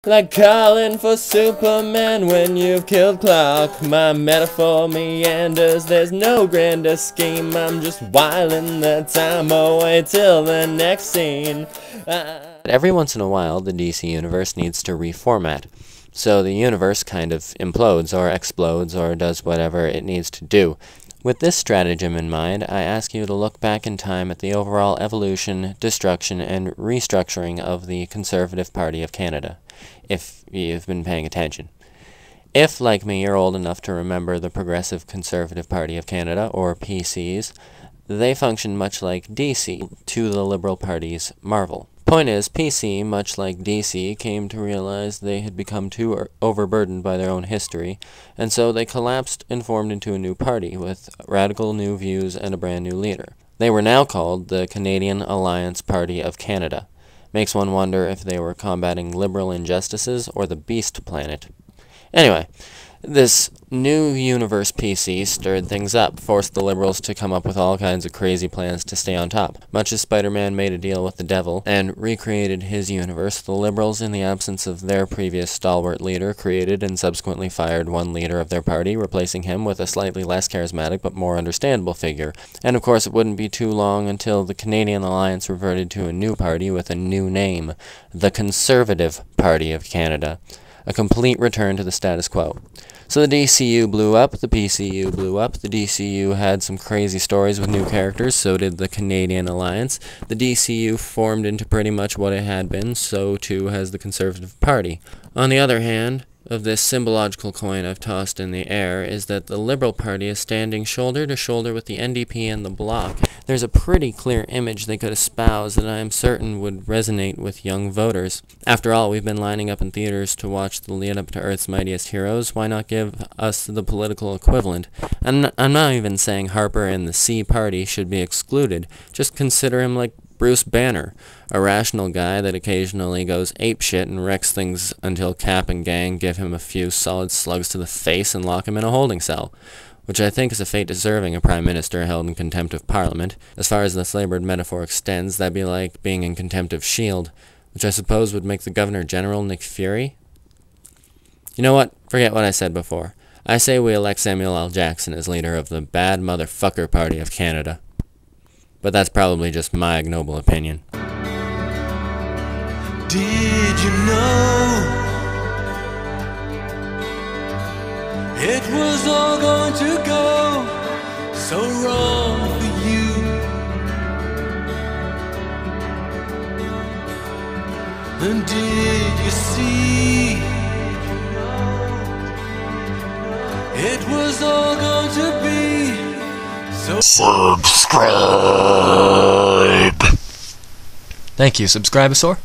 Like calling for Superman when you've killed Clark. My metaphor meanders, there's no grander scheme. I'm just whiling the time away till the next scene. Every once in a while, the DC universe needs to reformat. So the universe kind of implodes or explodes or does whatever it needs to do. With this stratagem in mind, I ask you to look back in time at the overall evolution, destruction, and restructuring of the Conservative Party of Canada, if you've been paying attention. If, like me, you're old enough to remember the Progressive Conservative Party of Canada, or PCs, they function much like DC to the Liberal Party's Marvel. Point is, PC, much like DC, came to realize they had become too overburdened by their own history, and so they collapsed and formed into a new party with radical new views and a brand new leader. They were now called the Canadian Alliance Party of Canada. Makes one wonder if they were combating liberal injustices or the Beast Planet. Anyway, this new universe PC stirred things up, forced the Liberals to come up with all kinds of crazy plans to stay on top. Much as Spider-Man made a deal with the devil and recreated his universe, the Liberals, in the absence of their previous stalwart leader, created and subsequently fired one leader of their party, replacing him with a slightly less charismatic but more understandable figure. And of course it wouldn't be too long until the Canadian Alliance reverted to a new party with a new name, the Conservative Party of Canada. A complete return to the status quo. So the DCU blew up, the PCU blew up, the DCU had some crazy stories with new characters, so did the Canadian Alliance. The DCU formed into pretty much what it had been, so too has the Conservative Party. On the other hand of this symbological coin I've tossed in the air is that the Liberal Party is standing shoulder to shoulder with the NDP and the Bloc. There's a pretty clear image they could espouse that I am certain would resonate with young voters. After all, we've been lining up in theaters to watch the lead up to Earth's Mightiest Heroes. Why not give us the political equivalent? And I'm not even saying Harper and the C Party should be excluded. Just consider him like Bruce Banner, a rational guy that occasionally goes apeshit and wrecks things until Cap and gang give him a few solid slugs to the face and lock him in a holding cell, which I think is a fate deserving a prime minister held in contempt of parliament. As far as this laboured metaphor extends, that'd be like being in contempt of S.H.I.E.L.D., which I suppose would make the Governor-General Nick Fury. You know what? Forget what I said before. I say we elect Samuel L. Jackson as leader of the bad motherfucker Party of Canada. But that's probably just my ignoble opinion. Did you know it was all going to go so wrong for you? And did you see it was all going to be so... Subscribe! Thank you, Subscribosaur.